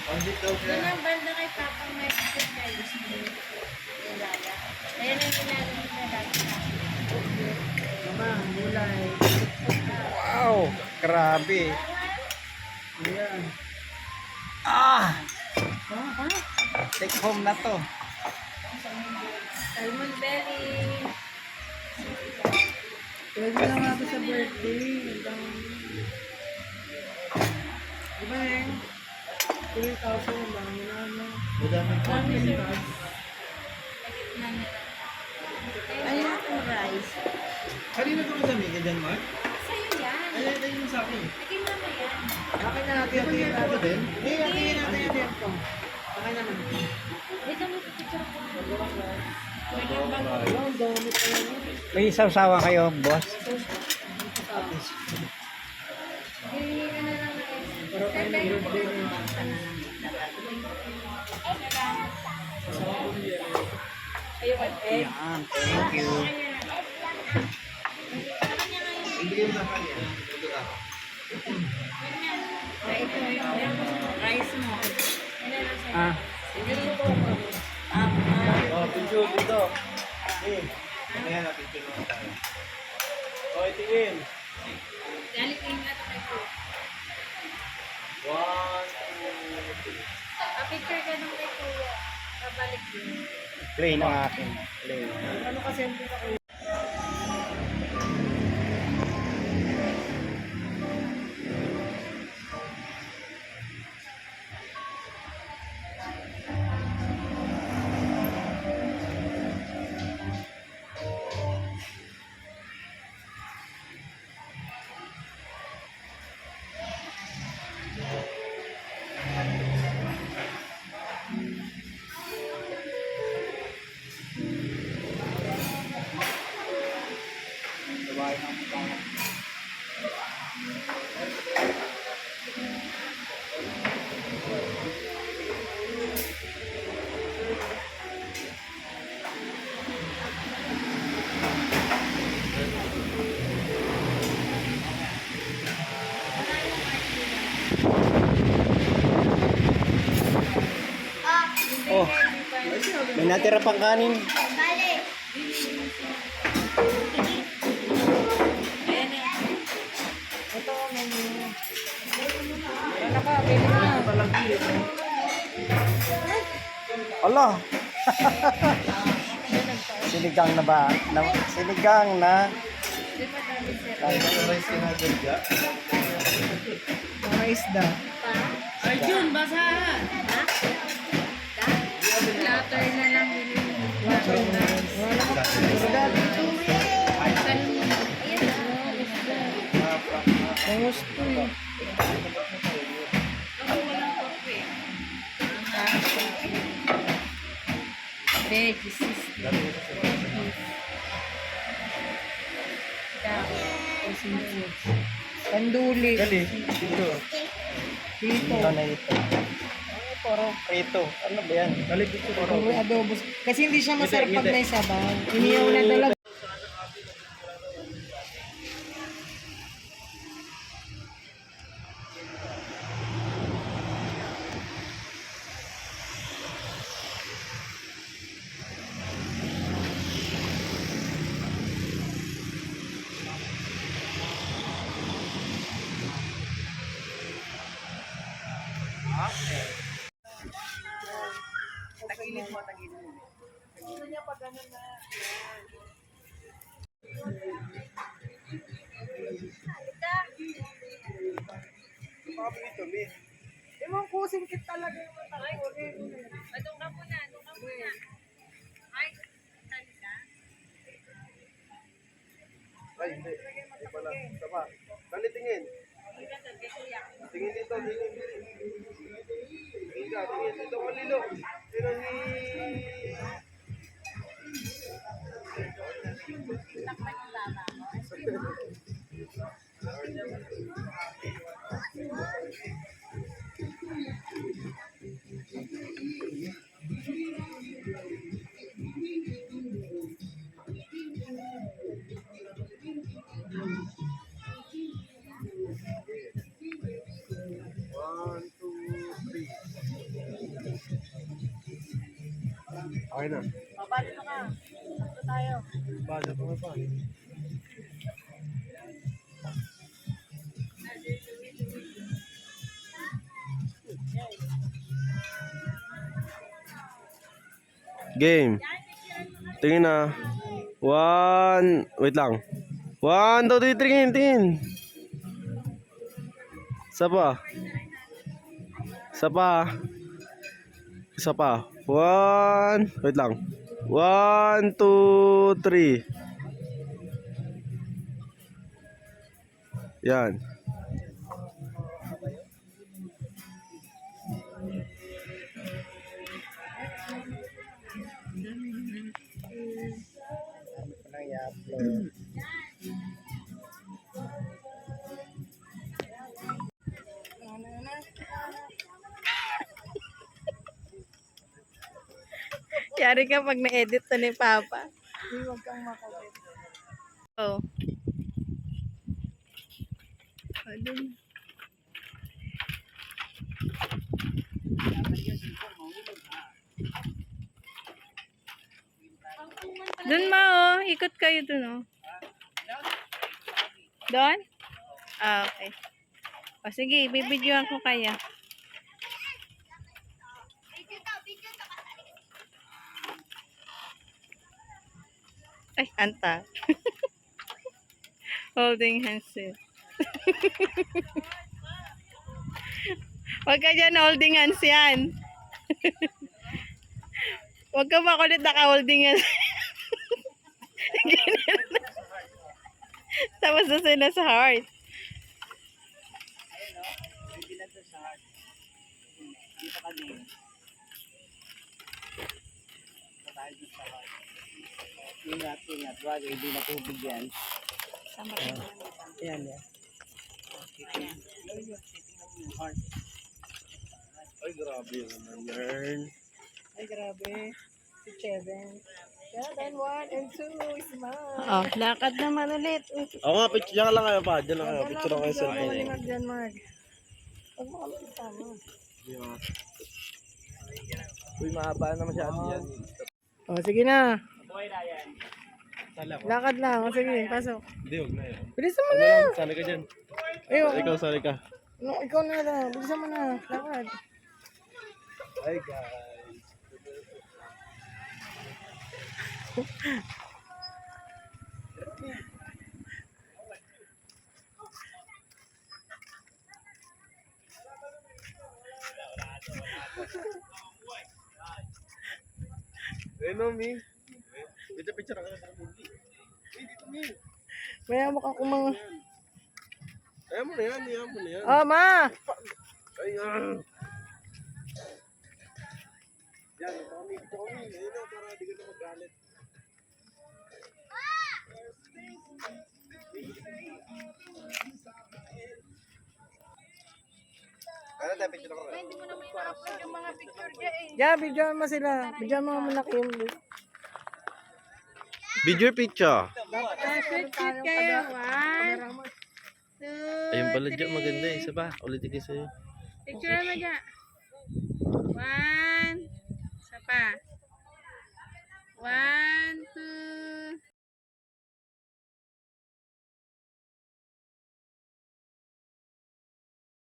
Doon ang banda kay Papa may food kayo. Nilala. Ayan ang ginagawa na lagi sa akin. Mama, gulay. Wow! Grabe. Ayan. Take home na to. Salmon belly. Pwede lang ako sa birthday. Diba eh? 3,000 lang. Kami sir. Ayun ang rice. Kanina ito madami ka dyan, Mark? Sa'yo yan. Ay, tayo mo sa akin. Naging mama yan. Akin na natin. Tingin natin din. Akin natin ito. Akin na natin. Wait lang, picture ko. Wow, dami pa yun. May sausawa kayo, boss? Hihingi ka na lang na Pero kayo ng birthday niyo. Yan. Thank you. Ibigay mo na kanya. Ito na. Ito yung rice mo. Ah. Oh, picture dito. Ayan natin pinuha tayo. Oh, tingin. Galing nga ito kay po. 1, 2, 3. Picture ka nung kay po. Pabalik yun. Play ng akin. Play. Ano kasi ang pita ko? Oh, may natira pang kanin. Ito, menu. Wala ka, pwede na. Allah. Sinigang na ba? Sinigang na. Rice ka na dyan, ja? Mga isda. Arjun, basahan! Ha? Platter na lang. Water na. Wala ka. Salmon. Ang gusto eh. Ako walang kopi. Veggies. Panduli. Gali. Dito. Dito. Ito na ito. Puro prito. Ano ba yan? Gali dito. Puro adobo. Kasi hindi siya masarap pag may sabaw. Iniyaw na talaga. Tagilid mo, tagilid mo. Gusto niya pag gano'n na. Ewan ko, singkit talaga yung mata ko. Doon ka muna. Ay, salita. Ay, hindi. Hindi pala. Tama. Dali, tingin. Tingin dito, tingin. Tingin ka, tingin dito. Malilo. Pero One, two, three. Okay na. Babali mo ka. Ito tayo. Basa po pa. Game. Tingin na. Wait lang. 1, 2, 3, tingin. Isa pa. Isa pa. 1, wait lang. 1, 2, 3. Yan. Nang i-upload. Yari ka pag na-edit to ni Papa. Huwag kang makulit. Oh. Adun. Dun ma oh, ikot kayo dun oh. Doon? Ah, okay. O sige, bibidyoan ko kaya. Ay, anta. Holding hands eh. Huwag ka dyan holding hands yan. Huwag ka makulit naka-holding hands. Ganun. Tapos na sila sa heart. Ingat. Wag, hindi na tubig yan. Yan. Ay, grabe naman yan. Ay, grabe. Si Cheven. 7, 1, and 2, smile. Oh, lakad naman ulit. Ako nga, picture lang kayo pa. Diyan lang kayo. Picture lang kayo sa Huwag malingag dyan, Mark. Huwag mo kami isama. Uy, mahaba na masyado yan. O, sige na. Sala ko. Lakad lang. O, sige, pasok. Hindi, huwag na yan. Bilisan mo Ano na. lang, sali ka dyan. Ayun. Ikaw, sali ka. No, ikaw na lang. Bilisan mo na. Lakad. Hi, guys. Ano, Mi? Picture ako sa movie. Dito, Mi. Maya mo ka kumang... Ayaw mo na yan, ayaw mo na yan. Oh, ma! Ayan. Yan, ito kami. Ayun na, para di ka na magalit. Ano tayo, picture ako. Hindi mo naman i-upload yung mga picture dyan eh. Yeah, videoan mo sila. Videoan mo muna Kim. Video picture. Shoot kayo. 1, 2, Ayun pala dyan, maganda eh. Isa ba? Ulitin ko sa'yo. Picture mo dyan. 1. Isa pa. 1.